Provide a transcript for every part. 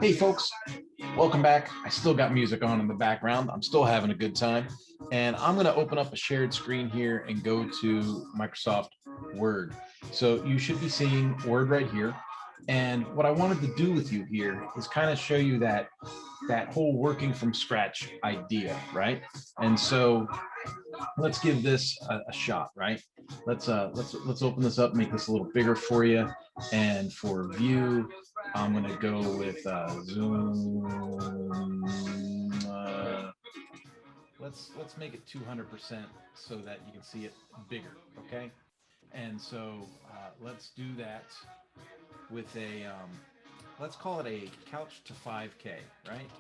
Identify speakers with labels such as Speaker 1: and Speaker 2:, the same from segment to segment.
Speaker 1: Hey folks, welcome back. I still got music on in the background. I'm still having a good time. And I'm going to open up a shared screen here and go to Microsoft Word. So you should be seeing Word right here. And what I wanted to do with you here is kind of show you that whole working from scratch idea, right? And so let's give this a shot, right? Let's open this up, make this a little bigger for you. And for view, I'm going to go with zoom. Let's make it 200% so that you can see it bigger, okay? And so let's do that with a let's call it a couch to 5K, right?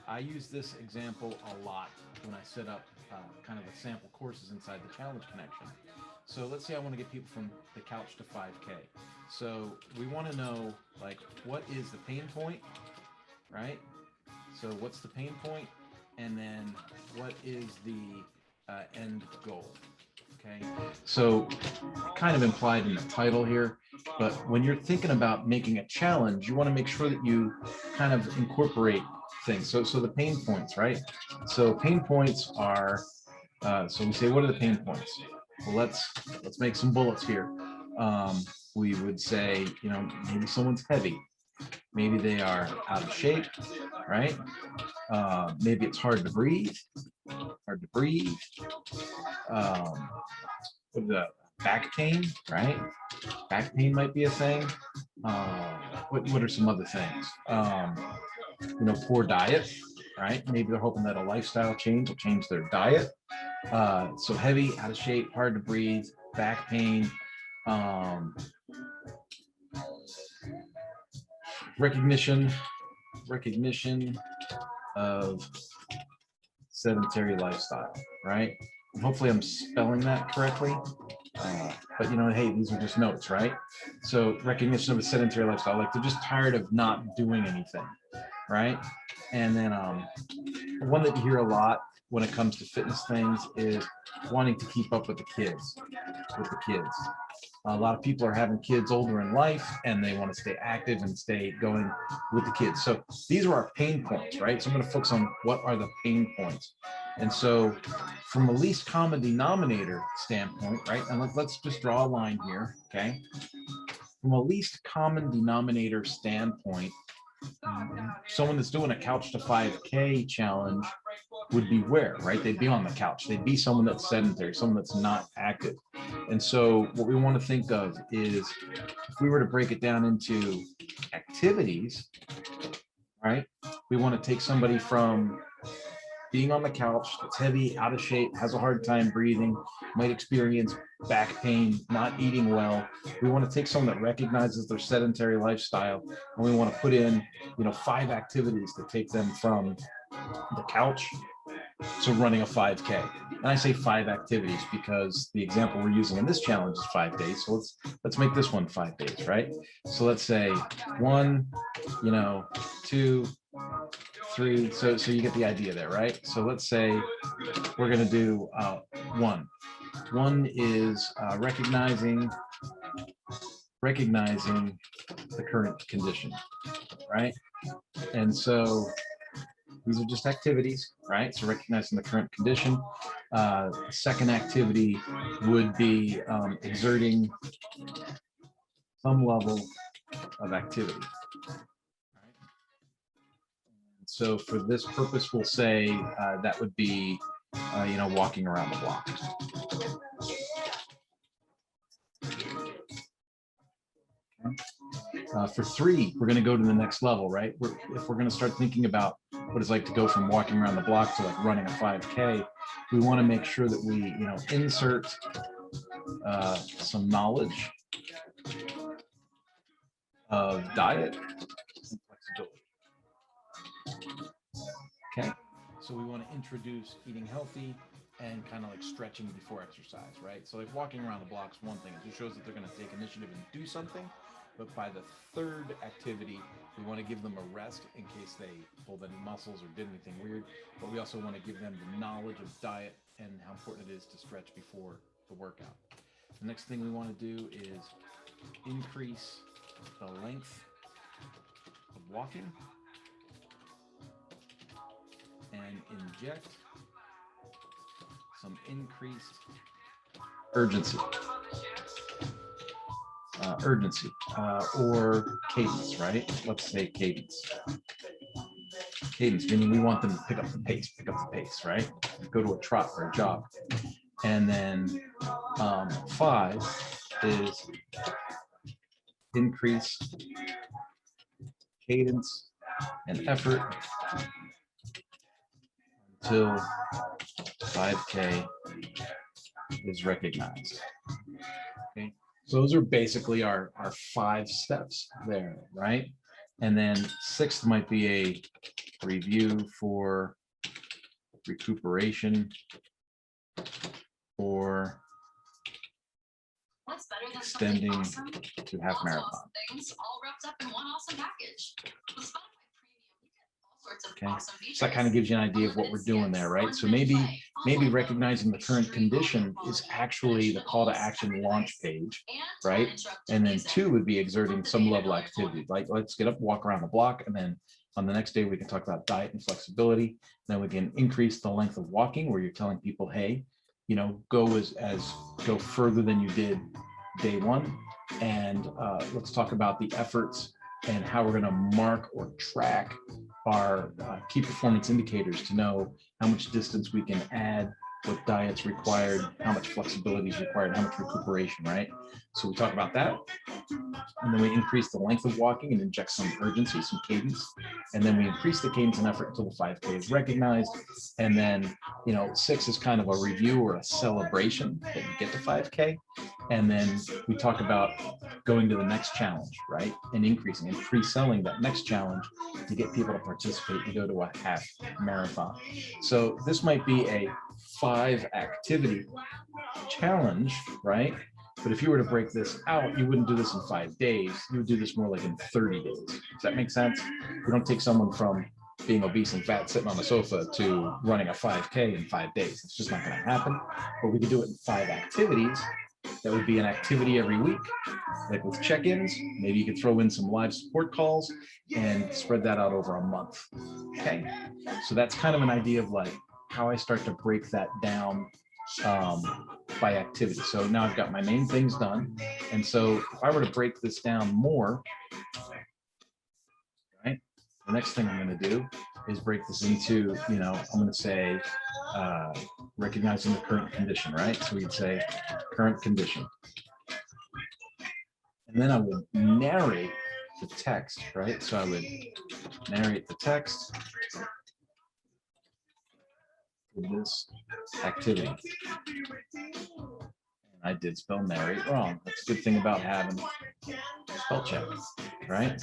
Speaker 1: I use this example a lot when I set up kind of the sample courses inside the challenge connection. So let's say I want to get people from the couch to 5K. So we want to know, like, what is the pain point, right? So what's the pain point? And then what is the end goal? Okay, so kind of implied in the title here, but when you're thinking about making a challenge, you want to make sure that you kind of incorporate things. So the pain points, right? So pain points are, so we say, what are the pain points? Well, let's make some bullets here. We would say, maybe someone's heavy, maybe they are out of shape, right? Maybe it's hard to breathe. With the back pain, right? Back pain might be a thing. What are some other things? Poor diet, right? Maybe they're hoping that a lifestyle change will change their diet. So heavy, out of shape, hard to breathe, back pain, recognition of sedentary lifestyle, right? And hopefully I'm spelling that correctly. But hey, these are just notes, right? So recognition of a sedentary lifestyle, like they're just tired of not doing anything, right? And then one that you hear a lot when it comes to fitness things is wanting to keep up with the kids. A lot of people are having kids older in life and they want to stay active and stay going with the kids. So these are our pain points, right? So I'm going to focus on what are the pain points. And so from a least common denominator standpoint, right? And let's just draw a line here, okay? From a least common denominator standpoint, someone that's doing a couch to 5K challenge would be where, right? They'd be on the couch. They'd be someone that's sedentary, someone that's not active. And so what we want to think of is if we were to break it down into activities, right? We want to take somebody from being on the couch, that's heavy, out of shape, has a hard time breathing, might experience back pain, not eating well. We want to take someone that recognizes their sedentary lifestyle, and we want to put in, 5 activities to take them from the couch to running a 5K. And I say 5 activities because the example we're using in this challenge is 5 days. So let's make this one 5 days, right? So let's say 1, 2, 3. So you get the idea there, right? So let's say we're going to do 1. 1 is recognizing the current condition, right? And so these are just activities, right? So recognizing the current condition. Second activity would be exerting some level of activity. Right? So for this purpose, we'll say that would be, walking around the block. For 3, we're going to go to the next level, right? If we're going to start thinking about what it's like to go from walking around the block to like running a 5K, we want to make sure that we, insert some knowledge of diet and flexibility. Okay, so we want to introduce eating healthy and kind of like stretching before exercise, right? So like walking around the block is one thing. It just shows that they're going to take initiative and do something. But by the 3rd activity, we want to give them a rest in case they pulled any muscles or did anything weird. But we also want to give them the knowledge of diet and how important it is to stretch before the workout. The next thing we want to do is increase the length of walking and inject some increased urgency, or cadence, right? Let's say cadence. Cadence, meaning we want them to pick up the pace, right? Go to a trot or a jog. And then 5 is increase cadence and effort until 5K is recognized. Okay, so those are basically our 5 steps there, right? And then 6th might be a review for recuperation or extending to half marathon. Okay, so that kind of gives you an idea of what we're doing there, right? So maybe recognizing the current condition is actually the call to action launch page, right? And then 2 would be exerting some level of activity, like let's get up, walk around the block, and then on the next day we can talk about diet and flexibility. Then we can increase the length of walking, where you're telling people, hey, you know, go go further than you did day 1, and let's talk about the efforts and how we're going to mark or track our key performance indicators to know how much distance we can add, what diet's required, how much flexibility is required, how much recuperation, right? So we talk about that, and then we increase the length of walking and inject some urgency, some cadence, and then we increase the cadence and effort until the 5K is recognized. And then, you know, 6 is kind of a review or a celebration that you get to 5K. And then we talk about going to the next challenge, right? And increasing and pre-selling that next challenge to get people to participate and go to a half marathon. So this might be a 5 activity challenge, right? But if you were to break this out, you wouldn't do this in 5 days. You would do this more like in 30 days. Does that make sense? We don't take someone from being obese and fat sitting on the sofa to running a 5K in 5 days. It's just not going to happen. But we could do it in 5 activities. That would be an activity every week, like with check-ins. Maybe you could throw in some live support calls and spread that out over a month. Okay, so that's kind of an idea of like how I start to break that down by activity. So now I've got my main things done. And so if I were to break this down more, right, the next thing I'm going to do is break this into, you know, I'm going to say recognizing the current condition, right? So we'd say current condition. And then I would narrate the text, right? So I would narrate the text for this activity. I did spell narrate wrong. That's a good thing about having spell check, right?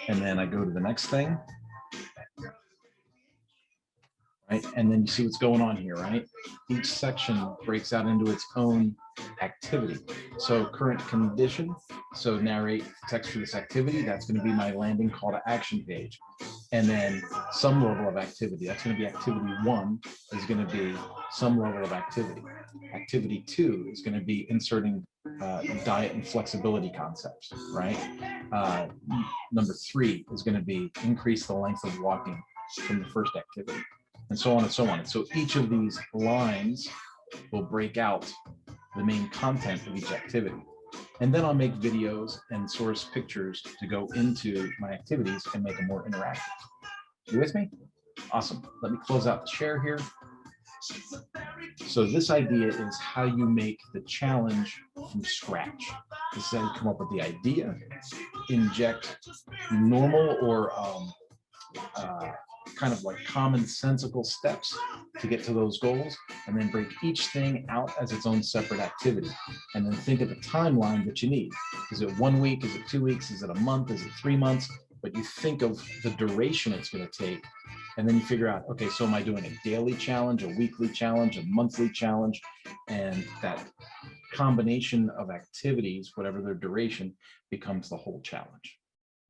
Speaker 1: And then I go to the next thing, right? And then you see what's going on here, right? Each section breaks out into its own activity. So current condition, so narrate text for this activity, that's going to be my landing call to action page. And then some level of activity, that's going to be activity 1 is going to be some level of activity. Activity 2 is going to be inserting diet and flexibility concepts, right? Number 3 is going to be increase the length of walking from the first activity, and so on and so on. And so each of these lines will break out the main content of each activity. And then I'll make videos and source pictures to go into my activities and make them more interactive. You with me? Awesome. Let me close out the share here. So this idea is how you make the challenge from scratch. This is how you come up with the idea, inject normal or kind of like commonsensical steps to get to those goals, and then break each thing out as its own separate activity. And then think of the timeline that you need. Is it 1 week? Is it 2 weeks? Is it a month? Is it 3 months? But you think of the duration it's going to take, and then you figure out, okay, so am I doing a daily challenge, a weekly challenge, a monthly challenge? And that combination of activities, whatever their duration, becomes the whole challenge.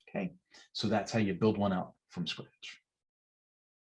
Speaker 1: Okay, so that's how you build one out from scratch.